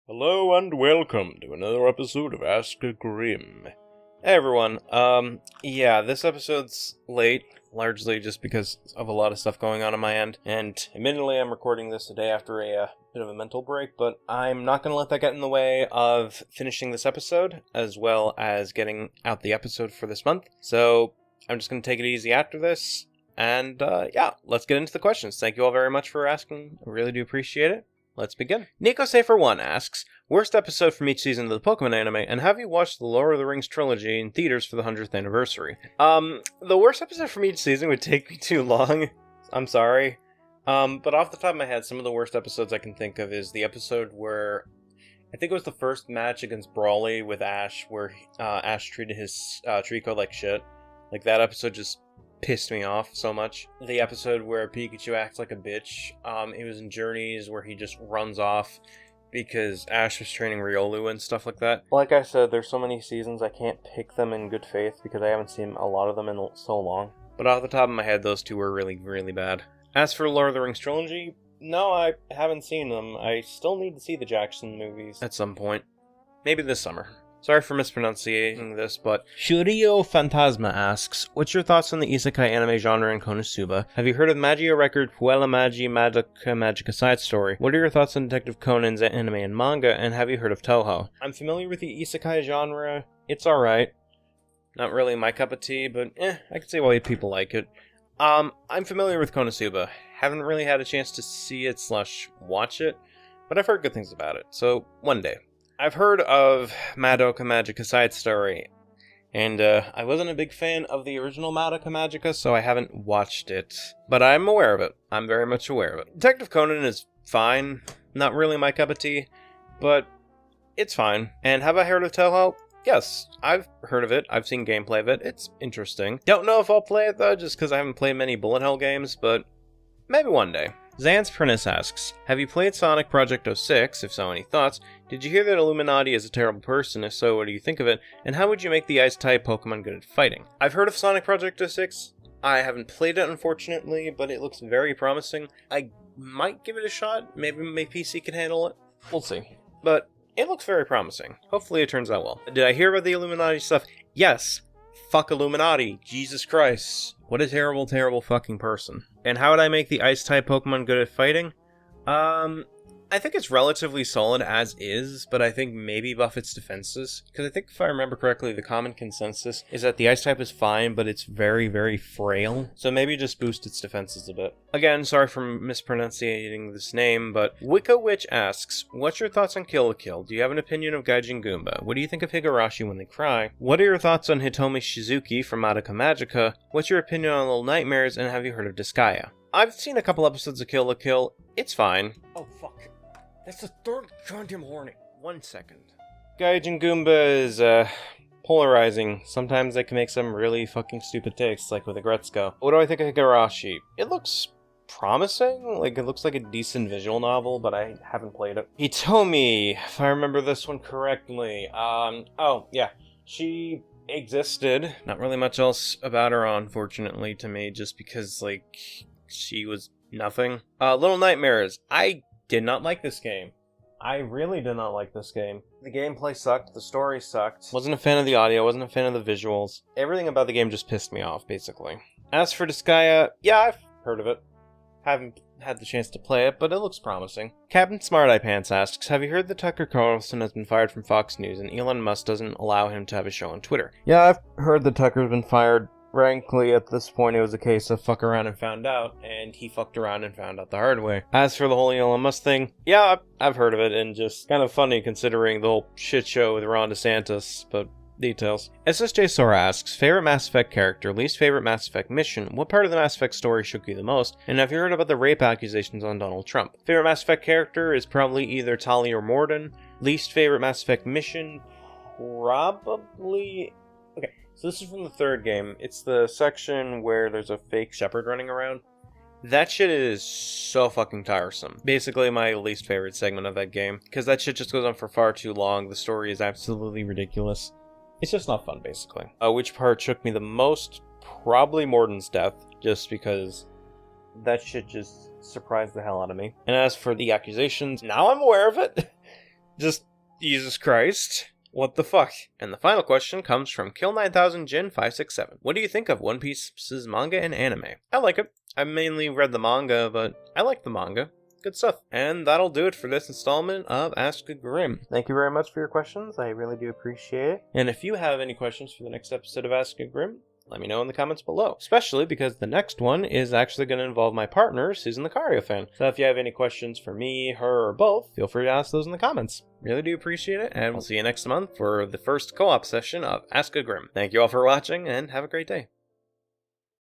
Hello and welcome to another episode of Ask a Grimm. Hey everyone, this episode's late, largely just because of a lot of stuff going on my end, and admittedly I'm recording this the day after a bit of a mental break, but I'm not going to let that get in the way of finishing this episode, as well as getting out the episode for this month, so I'm just going to take it easy after this, and let's get into the questions. Thank you all very much for asking, I really do appreciate it. Let's begin. NicoSafer1 asks, worst episode from each season of the Pokemon anime, and have you watched the Lord of the Rings trilogy in theaters for the 100th anniversary? The worst episode from each season would take me too long. I'm sorry. But off the top of my head, some of the worst episodes I can think of is the episode where, I think it was the first match against Brawly with Ash, where Ash treated his Trico like shit. Like, that episode just pissed me off so much. The episode where Pikachu acts like a bitch, it was in Journeys where he just runs off because Ash was training Riolu and stuff like that. Like I said, there's so many seasons I can't pick them in good faith because I haven't seen a lot of them in so long. But off the top of my head, those two were really, really bad. As for Lord of the Rings trilogy, no, I haven't seen them. I still need to see the Jackson movies at some point. Maybe this summer. Sorry for mispronouncing this, but Shuiro Fantasma asks, what's your thoughts on the isekai anime genre in Konosuba? Have you heard of Magia Record Puella Magi Madoka Magica Side Story? What are your thoughts on Detective Conan's anime and manga, and have you heard of Toho? I'm familiar with the isekai genre. It's alright. Not really my cup of tea, but I can see why people like it. I'm familiar with Konosuba. Haven't really had a chance to see it / watch it, but I've heard good things about it, so one day. I've heard of Madoka Magica Side Story, and I wasn't a big fan of the original Madoka Magica, so I haven't watched it. But I'm aware of it. I'm very much aware of it. Detective Conan is fine. Not really my cup of tea, but it's fine. And have I heard of Toho? Yes, I've heard of it. I've seen gameplay of it. It's interesting. Don't know if I'll play it, though, just because I haven't played many bullet hell games, but maybe one day. Xans Priness asks, have you played Sonic Project 06? If so, any thoughts? Did you hear that Illuminati is a terrible person? If so, what do you think of it? And how would you make the Ice-type Pokemon good at fighting? I've heard of Sonic Project 06. I haven't played it, unfortunately, but it looks very promising. I might give it a shot. Maybe my PC can handle it. We'll see. But it looks very promising. Hopefully it turns out well. Did I hear about the Illuminati stuff? Yes. Fuck Illuminati. Jesus Christ. What a terrible, terrible fucking person. And how would I make the Ice-type Pokemon good at fighting? I think it's relatively solid as is, but I think maybe buff its defenses. Because I think if I remember correctly, the common consensus is that the Ice-type is fine, but it's very, very frail. So maybe just boost its defenses a bit. Again, sorry for mispronouncing this name, but Wicca Witch asks, what's your thoughts on Kill la Kill? Do you have an opinion of Gaijin Goomba? What do you think of Higurashi when they cry? What are your thoughts on Hitomi Shizuki from Madoka Magica? What's your opinion on Little Nightmares, and have you heard of Disgaea? I've seen a couple episodes of Kill la Kill. It's fine. Oh, fuck. That's the third goddamn warning. 1 second. Gaijin Goomba is, polarizing. Sometimes they can make some really fucking stupid takes, like with Agretzko. What do I think of Higurashi? It looks promising. Like, it looks like a decent visual novel, but I haven't played it. Hitomi, if I remember this one correctly. Oh, yeah. She existed. Not really much else about her, unfortunately, to me, just because, like, she was nothing. Little Nightmares. I did not like this game. I really did not like this game. The gameplay sucked, the story sucked. Wasn't a fan of the audio, wasn't a fan of the visuals. Everything about the game just pissed me off, basically. As for Disgaea, yeah, I've heard of it. Haven't had the chance to play it, but it looks promising. CaptainSmartiyePants asks, have you heard that Tucker Carlson has been fired from Fox News and Elon Musk doesn't allow him to have a show on Twitter? Yeah, I've heard that Tucker's been fired. Frankly, at this point, it was a case of fuck around and found out, and he fucked around and found out the hard way. As for the whole Elon Musk thing, yeah, I've heard of it, and just kind of funny considering the whole shit show with Ron DeSantis, but details. SSJSora asks, favorite Mass Effect character, least favorite Mass Effect mission, what part of the Mass Effect story shook you the most, and have you heard about the rape accusations on Donald Trump? Favorite Mass Effect character is probably either Tali or Morden. Least favorite Mass Effect mission, probably... Okay. So this is from the third game. It's the section where there's a fake shepherd running around. That shit is so fucking tiresome. Basically my least favorite segment of that game. Because that shit just goes on for far too long. The story is absolutely ridiculous. It's just not fun, basically. Which part shook me the most? Probably Morden's death. Just because that shit just surprised the hell out of me. And as for the accusations, now I'm aware of it. Just, Jesus Christ. What the fuck? And the final question comes from Kill9000Jin567. What do you think of One Piece's manga and anime? I like it. I mainly read the manga, but I like the manga. Good stuff. And that'll do it for this installment of Ask a Grimm. Thank you very much for your questions. I really do appreciate it. And if you have any questions for the next episode of Ask a Grimm, let me know in the comments below. Especially because the next one is actually going to involve my partner, Susan the Cario fan. So if you have any questions for me, her, or both, feel free to ask those in the comments. Really do appreciate it, and we'll see you next month for the first co-op session of Ask a Grimm. Thank you all for watching, and have a great day.